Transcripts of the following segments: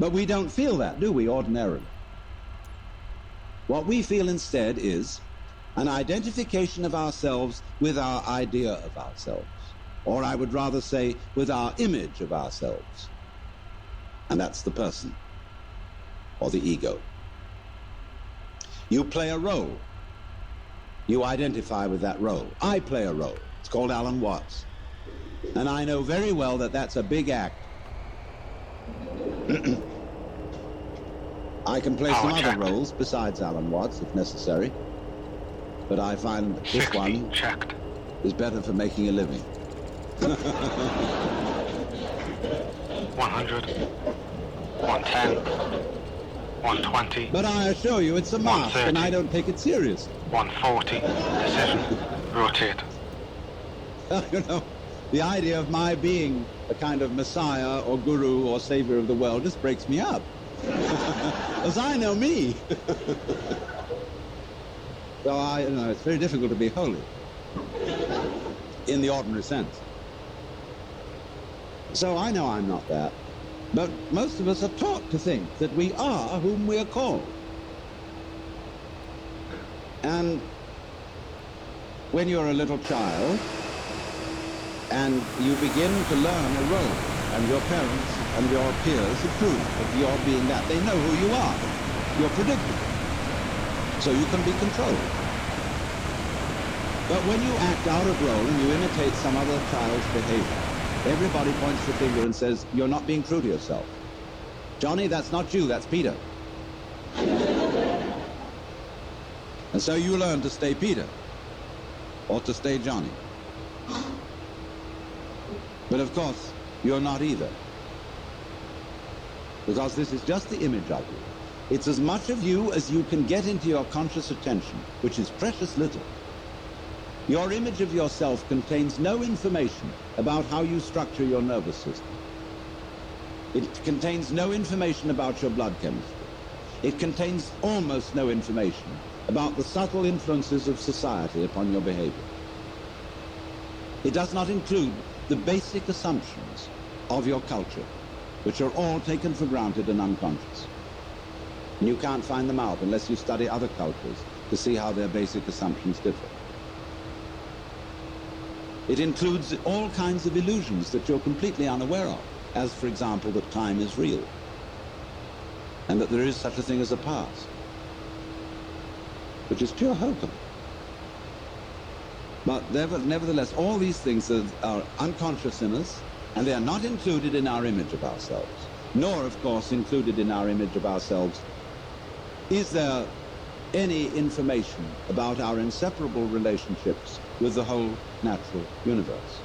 But we don't feel that, do we, ordinarily? What we feel instead is an identification of ourselves with our idea of ourselves, or I would rather say with our image of ourselves. And that's the person, or the ego. You play a role. You identify with that role. I play a role. It's called Alan Watts. And I know very well that that's a big act. I can play some other roles besides Alan Watts, if necessary. But I find that this one is better for making a living. 100, 110, 120. But I assure you, it's a mask, and I don't take it seriously. 140, decision, rotate. You know, the idea of my being a kind of messiah or guru or savior of the world just breaks me up. As I know me. So it's very difficult to be holy in the ordinary sense. So I know I'm not that. But most of us are taught to think that we are whom we are called. And when you're a little child and you begin to learn a role, and your parents and your peers approve of your being that, they know who you are. You're predictable. So you can be controlled. But when you act out of role and you imitate some other child's behavior, everybody points the finger and says, you're not being true to yourself. Johnny, that's not you, that's Peter. And so you learn to stay Peter, or to stay Johnny. But of course, you're not either. Because this is just the image of you. It's as much of you as you can get into your conscious attention, which is precious little. Your image of yourself contains no information about how you structure your nervous system. It contains no information about your blood chemistry. It contains almost no information about the subtle influences of society upon your behavior. It does not include the basic assumptions of your culture, which are all taken for granted and unconscious. And you can't find them out unless you study other cultures to see how their basic assumptions differ. It includes all kinds of illusions that you're completely unaware of, as, for example, that time is real, and that there is such a thing as a past, which is pure hokum. But nevertheless, all these things are unconscious in us, and they are not included in our image of ourselves, nor, of course, included in our image of ourselves is there any information about our inseparable relationships with the whole natural universe.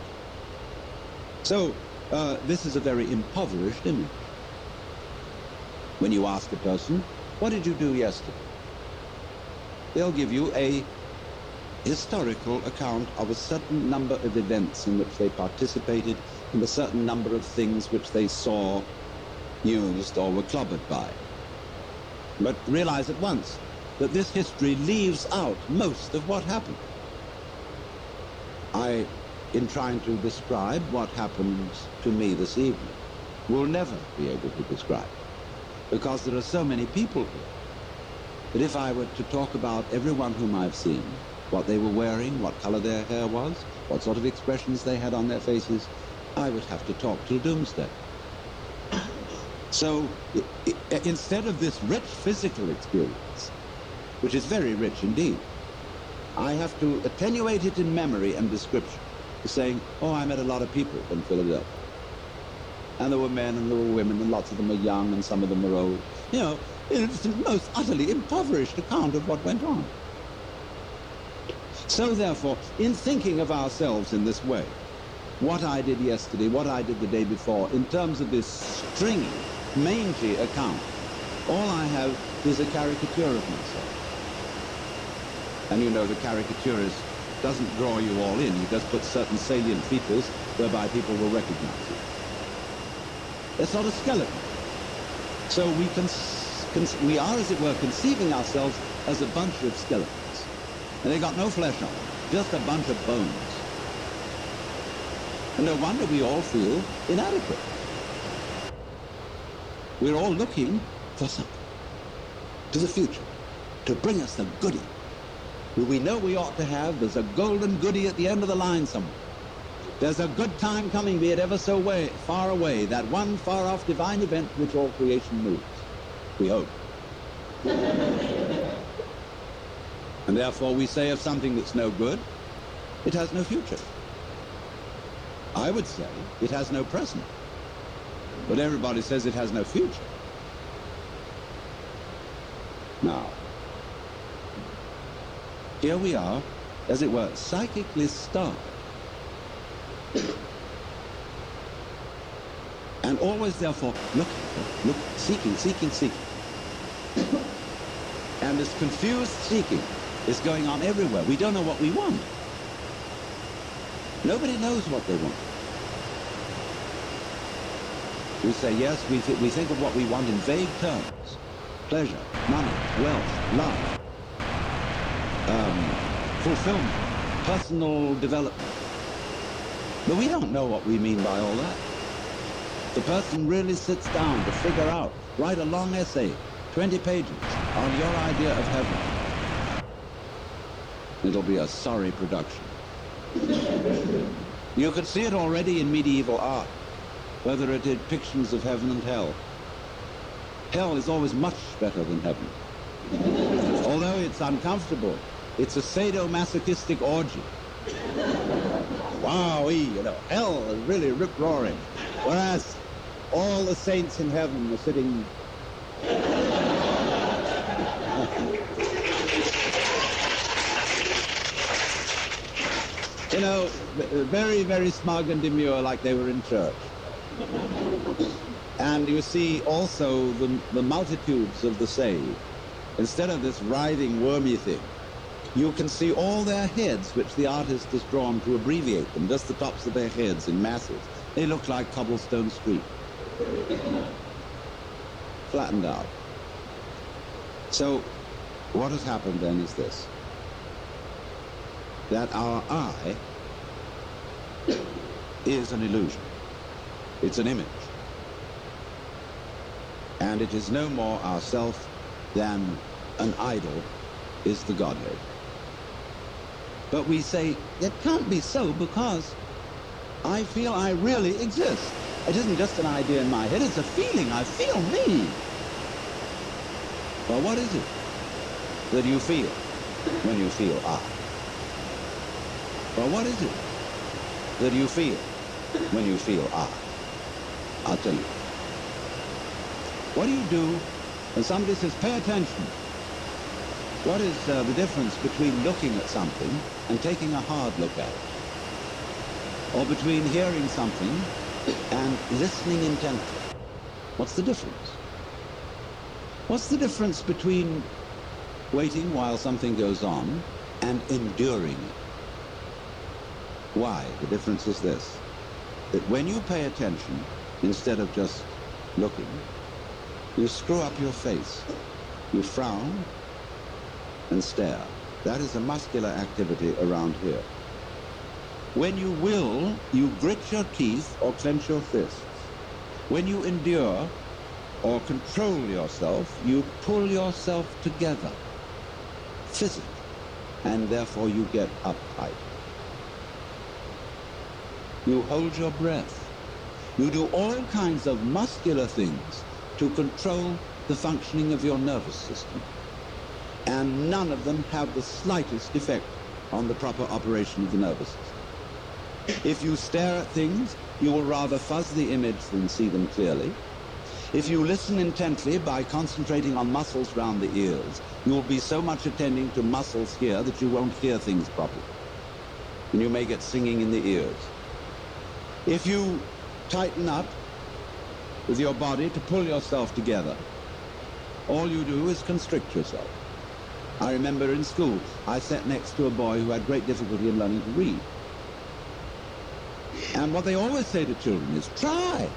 So, this is a very impoverished image. When you ask a person, what did you do yesterday? They'll give you a historical account of a certain number of events in which they participated, and a certain number of things which they saw, used, or were clobbered by. But realize at once that this history leaves out most of what happened. I, in trying to describe what happens to me this evening, will never be able to describe, because there are so many people here, that if I were to talk about everyone whom I've seen, what they were wearing, what color their hair was, what sort of expressions they had on their faces, I would have to talk till doomsday. So instead of this rich physical experience, which is very rich indeed, I have to attenuate it in memory and description to saying, oh, I met a lot of people in Philadelphia. And there were men and there were women, and lots of them were young and some of them were old. You know, it's the most utterly impoverished account of what went on. So therefore, in thinking of ourselves in this way, what I did yesterday, what I did the day before, in terms of this stringy, mangy account, all I have is a caricature of myself. And you know, the caricaturist doesn't draw you all in. He just puts certain salient features whereby people will recognize you. It's not a skeleton. So we are, as it were, conceiving ourselves as a bunch of skeletons. And they got no flesh on them, just a bunch of bones. And no wonder we all feel inadequate. We're all looking for something, to the future, to bring us the goodie. We know we ought to have. There's a golden goodie at the end of the line somewhere. There's a good time coming, be it ever so far away, that one far-off divine event which all creation moves. We hope. And therefore we say of something that's no good, it has no future. I would say it has no present. But everybody says it has no future. Now, here we are, as it were, psychically starved. And always, therefore, look, seeking. And this confused seeking is going on everywhere. We don't know what we want. Nobody knows what they want. We say, yes, we think of what we want in vague terms. Pleasure, money, wealth, love, fulfillment, personal development. But we don't know what we mean by all that. The person really sits down to figure out, write a long essay, 20 pages, on your idea of heaven. It'll be a sorry production. You could see it already in medieval art, whether it did depictions of heaven and hell. Hell is always much better than heaven. Although it's uncomfortable, it's a sadomasochistic orgy. Wowee, hell is really rip-roaring. Whereas all the saints in heaven are sitting... very, very smug and demure, like they were in church. And you see also the multitudes of the saved. Instead of this writhing, wormy thing, you can see all their heads, which the artist has drawn to abbreviate them, just the tops of their heads in masses. They look like cobblestone street. Flattened out. So, what has happened then is this. That our eye is an illusion. It's an image. And it is no more ourself than an idol is the Godhead. But we say, it can't be so because I feel I really exist. It isn't just an idea in my head, it's a feeling. I feel me. Well, what is it that you feel when you feel I? Well, what is it that you feel when you feel I? I'll tell you. What do you do when somebody says, pay attention? What is the difference between looking at something and taking a hard look at it? Or between hearing something and listening intently? What's the difference? What's the difference between waiting while something goes on and enduring it? Why? The difference is this, that when you pay attention, instead of just looking, you screw up your face, you frown and stare. That is a muscular activity around here. When you will, you grit your teeth or clench your fists. When you endure or control yourself, you pull yourself together, physically, and therefore you get uptight. You hold your breath. You do all kinds of muscular things to control the functioning of your nervous system. And none of them have the slightest effect on the proper operation of the nervous system. If you stare at things, you will rather fuzz the image than see them clearly. If you listen intently by concentrating on muscles round the ears, you will be so much attending to muscles here that you won't hear things properly. And you may get singing in the ears. If you tighten up with your body to pull yourself together, all you do is constrict yourself. I remember in school, I sat next to a boy who had great difficulty in learning to read. And what they always say to children is, try.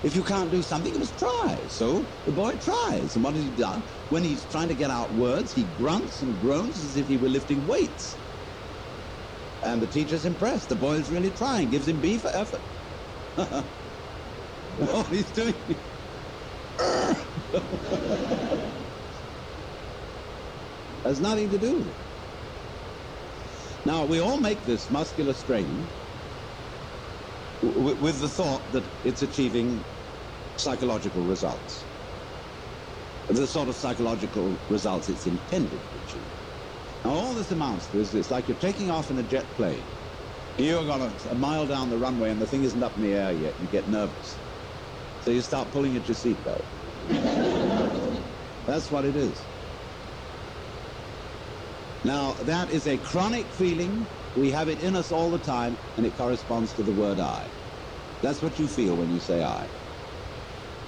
If you can't do something, you must try. So the boy tries. And what has he done? When he's trying to get out words, he grunts and groans as if he were lifting weights. And the teacher's impressed. The boy's really trying. Gives him B for effort. All he's doing Has nothing to do with it. Now, we all make this muscular strain with the thought that it's achieving psychological results. The sort of psychological results it's intended to achieve. Now, all this amounts to is it's like you're taking off in a jet plane. You're going a mile down the runway and the thing isn't up in the air yet. You get nervous. So you start pulling at your seatbelt. That's what it is. Now, that is a chronic feeling. We have it in us all the time, and it corresponds to the word I. That's what you feel when you say I.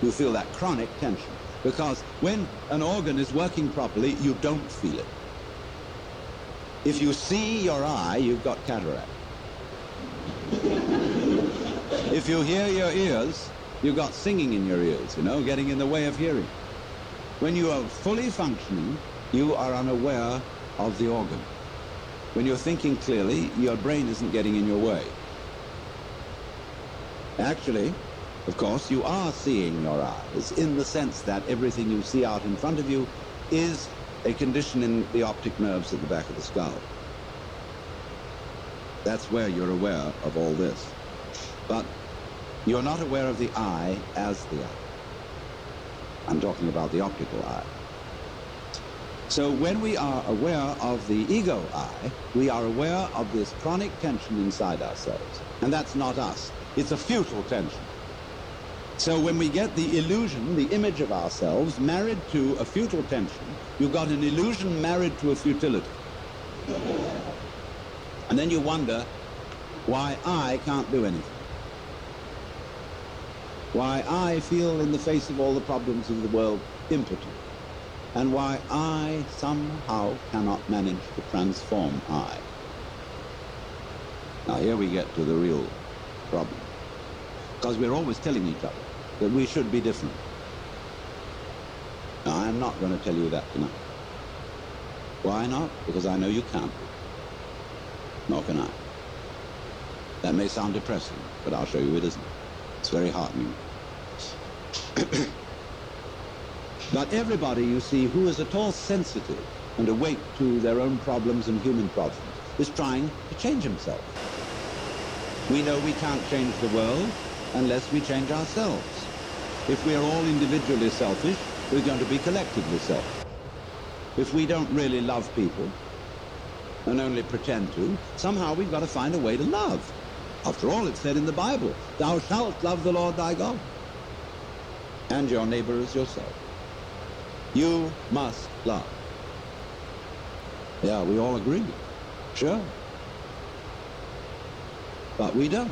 You feel that chronic tension. Because when an organ is working properly, you don't feel it. If you see your eye, you've got cataract. If you hear your ears, you've got singing in your ears, getting in the way of hearing. When you are fully functioning, you are unaware of the organ. When you're thinking clearly, your brain isn't getting in your way. Actually, of course, you are seeing your eyes in the sense that everything you see out in front of you is a condition in the optic nerves at the back of the skull. That's where you're aware of all this. But you're not aware of the eye as the eye. I'm talking about the optical eye. So when we are aware of the ego eye, we are aware of this chronic tension inside ourselves. And that's not us. It's a futile tension. So when we get the illusion, the image of ourselves, married to a futile tension, you've got an illusion married to a futility. And then you wonder why I can't do anything. Why I feel in the face of all the problems of the world impotent. And why I somehow cannot manage to transform I. Now here we get to the real problem. Because we're always telling each other that we should be different. Now, I'm not going to tell you that tonight. Why not? Because I know you can't be. Nor can I. That may sound depressing, but I'll show you it isn't. It's very heartening. But everybody, you see, who is at all sensitive and awake to their own problems and human problems is trying to change himself. We know we can't change the world unless we change ourselves. If we're all individually selfish, we're going to be collectively selfish. If we don't really love people and only pretend to, somehow we've got to find a way to love. After all, it's said in the Bible, thou shalt love the Lord thy God and your neighbor as yourself. You must love. Yeah, we all agree. Sure. But we don't.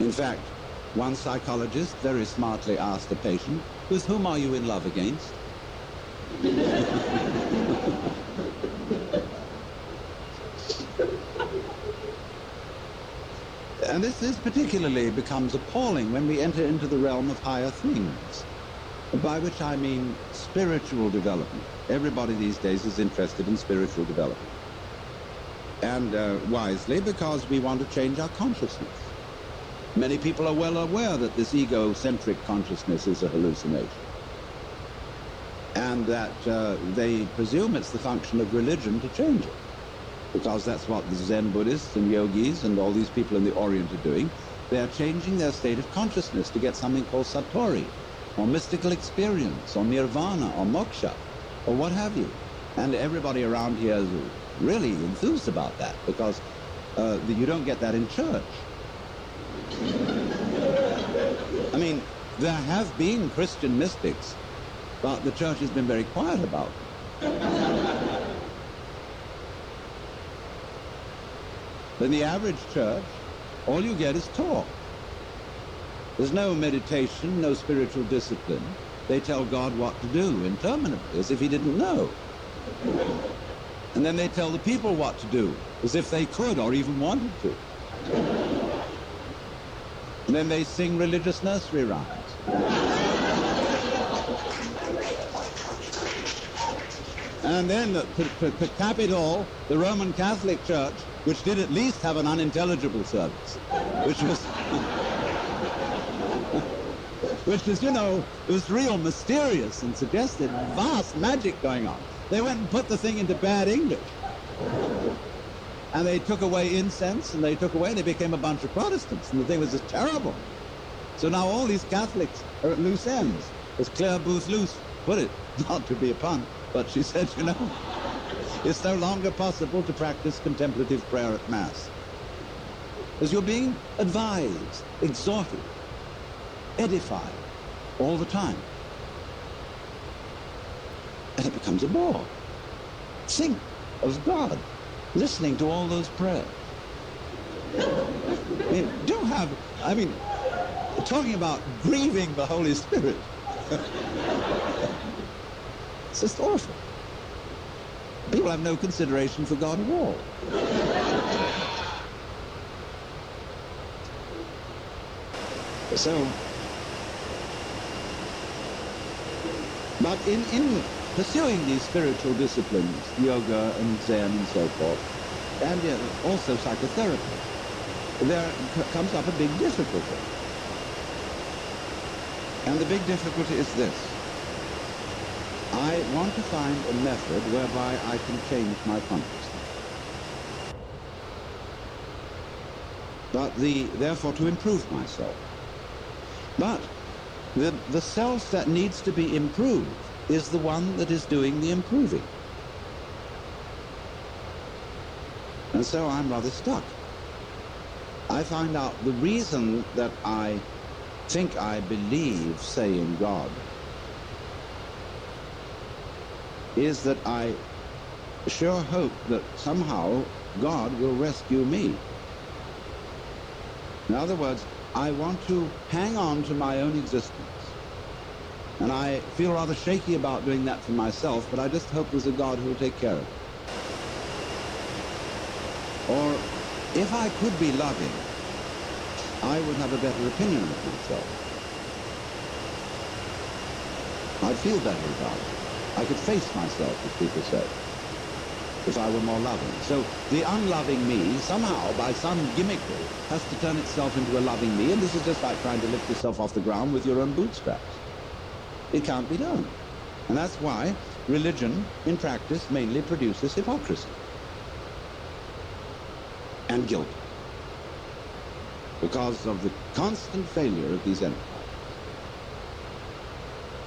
In fact, one psychologist very smartly asked a patient, with whom are you in love against? And this particularly becomes appalling when we enter into the realm of higher things, by which I mean spiritual development. Everybody these days is interested in spiritual development. And wisely, because we want to change our consciousness. Many people are well aware that this egocentric consciousness is a hallucination. And that they presume it's the function of religion to change it. Because that's what the Zen Buddhists and yogis and all these people in the Orient are doing. They're changing their state of consciousness to get something called satori, or mystical experience, or nirvana, or moksha, or what have you. And everybody around here is really enthused about that, because you don't get that in church. I mean, there have been Christian mystics, but the church has been very quiet about them. In the average church, all you get is talk. There's no meditation, no spiritual discipline. They tell God what to do interminably, as if he didn't know. And then they tell the people what to do, as if they could or even wanted to. And then they sing religious nursery rhymes. And then, to cap it all, the Roman Catholic Church, which did at least have an unintelligible service, which was Which is, you know, it was real mysterious and suggested vast magic going on. They went and put the thing into bad English. And they took away incense, and they became a bunch of Protestants, and the thing was just terrible. So now all these Catholics are at loose ends, as Claire Booth Luce put it, not to be a pun, but she said, you know, it's no longer possible to practice contemplative prayer at Mass. As you're being advised, exhorted, edified all the time. And it becomes a bore. Think of God, listening to all those prayers. Talking about grieving the Holy Spirit. It's just awful. People have no consideration for God at all. So, but in pursuing these spiritual disciplines, yoga and Zen and so forth, and also psychotherapy, there comes up a big difficulty. And the big difficulty is this. I want to find a method whereby I can change my consciousness. But therefore to improve myself. But the self that needs to be improved is the one that is doing the improving. And so I'm rather stuck. I find out the reason that I think I believe, say, in God, is that I sure hope that somehow God will rescue me. In other words, I want to hang on to my own existence. And I feel rather shaky about doing that for myself, but I just hope there's a God who will take care of it. Or if I could be loving, I would have a better opinion of myself. I'd feel better about it. I could face myself, as people say, if I were more loving. So the unloving me, somehow, by some gimmickry, has to turn itself into a loving me, and this is just like trying to lift yourself off the ground with your own bootstraps. It can't be done. And that's why religion, in practice, mainly produces hypocrisy and guilt, because of the constant failure of these enterprises.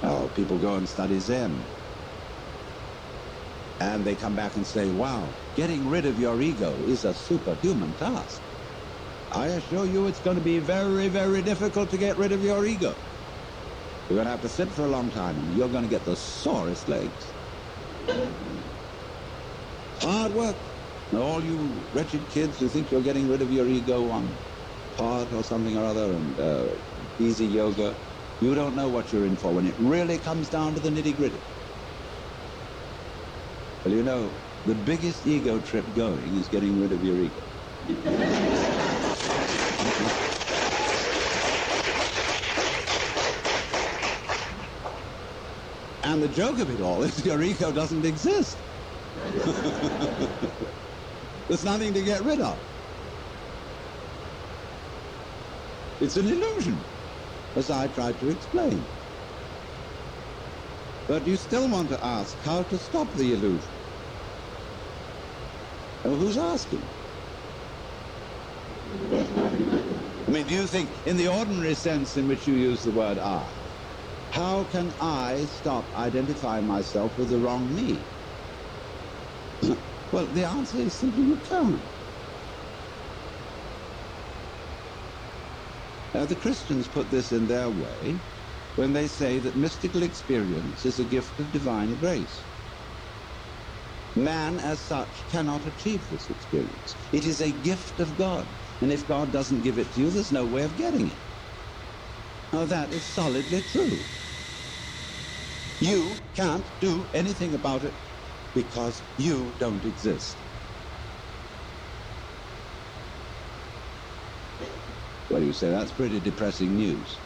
Oh, people go and study Zen, and they come back and say, wow, getting rid of your ego is a superhuman task. I assure you it's going to be very, very difficult to get rid of your ego. You're going to have to sit for a long time, and you're going to get the sorest legs. Hard work. Now, all you wretched kids who think you're getting rid of your ego on pot or something or other and easy yoga, you don't know what you're in for when it really comes down to the nitty-gritty. Well, you know, the biggest ego trip going is getting rid of your ego. And the joke of it all is your ego doesn't exist. There's nothing to get rid of. It's an illusion, as I tried to explain. But you still want to ask how to stop the illusion. Well, who's asking? I mean, do you think, in the ordinary sense in which you use the word I, how can I stop identifying myself with the wrong me? Well, the answer is simply you can't. The Christians put this in their way when they say that mystical experience is a gift of divine grace. Man, as such, cannot achieve this experience. It is a gift of God, and if God doesn't give it to you, there's no way of getting it. Now, that is solidly true. You can't do anything about it because you don't exist. Well, you say, that's pretty depressing news.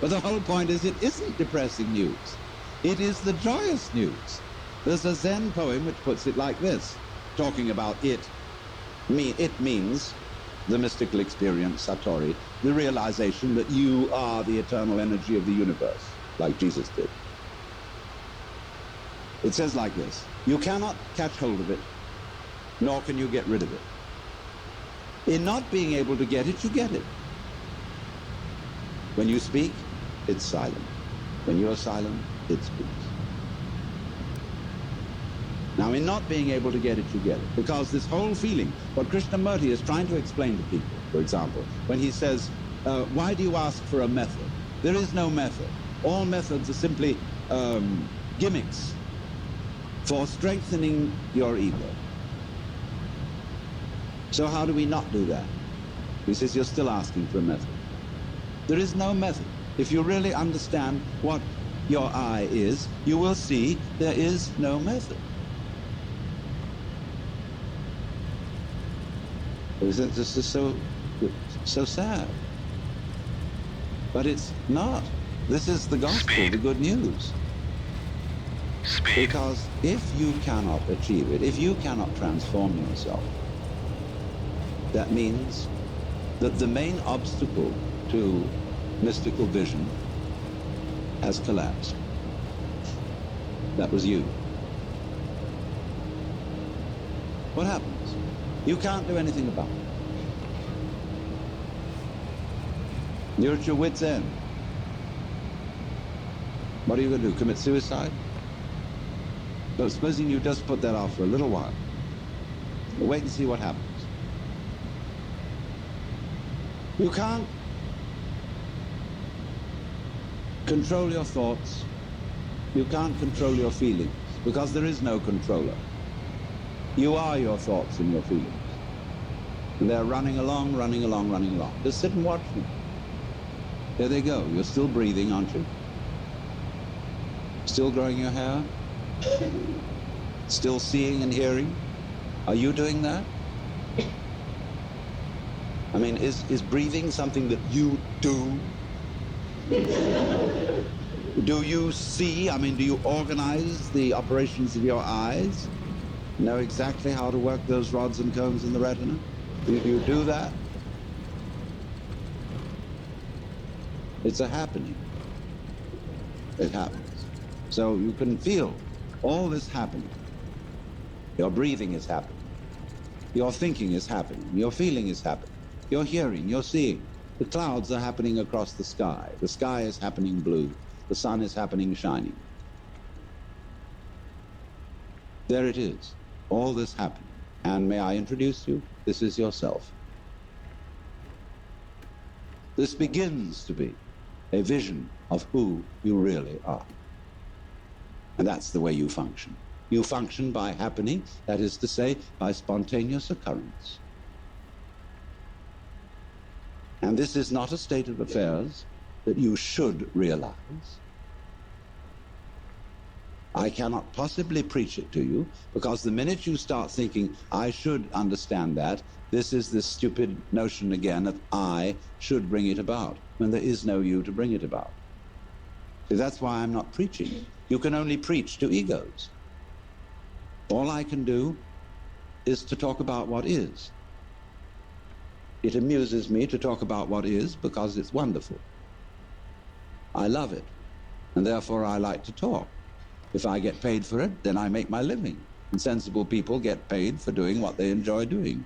But the whole point is, it isn't depressing news. It is the joyous news. There's a Zen poem which puts it like this, talking about it. It means the mystical experience, Satori, the realization that you are the eternal energy of the universe, like Jesus did. It says like this: you cannot catch hold of it, nor can you get rid of it. In not being able to get it, you get it. When you speak, it's silent. When you are silent, it speaks. Now, in not being able to get it, you get it. Because this whole feeling, what Krishnamurti is trying to explain to people, for example, when he says, why do you ask for a method? There is no method. All methods are simply gimmicks for strengthening your ego. So how do we not do that? He says, you're still asking for a method. There is no method. If you really understand what your I is, you will see there is no method. This is so sad. But it's not. This is the gospel, Speed. the good news. Speed. Because if you cannot achieve it, if you cannot transform yourself, that means that the main obstacle to mystical vision has collapsed. That was you. What happens? You can't do anything about it. You're at your wit's end. What are you going to do? Commit suicide? But supposing you just put that off for a little while. Wait and see what happens. You can't control your thoughts. You can't control your feelings, because there is no controller. You are your thoughts and your feelings. And they're running along, running along, running along. Just sit and watch them. There they go. You're still breathing, aren't you? Still growing your hair? Still seeing and hearing? Are you doing that? I mean, is breathing something that you do? Do you see? I mean, do you organize the operations of your eyes? Know exactly how to work those rods and cones in the retina? Do you do that? It's a happening. It happens. So you can feel all this happening. Your breathing is happening. Your thinking is happening. Your feeling is happening. You're hearing, you're seeing. The clouds are happening across the sky. The sky is happening blue. The sun is happening shining. There it is. All this happening. And may I introduce you? This is yourself. This begins to be a vision of who you really are. And that's the way you function. You function by happening, that is to say, by spontaneous occurrence. And this is not a state of affairs that you should realize. I cannot possibly preach it to you, because the minute you start thinking, I should understand that, this is this stupid notion again that I should bring it about, when there is no you to bring it about. See, that's why I'm not preaching. You can only preach to egos. All I can do is to talk about what is. It amuses me to talk about what is because it's wonderful. I love it, and therefore I like to talk. If I get paid for it, then I make my living. And sensible people get paid for doing what they enjoy doing.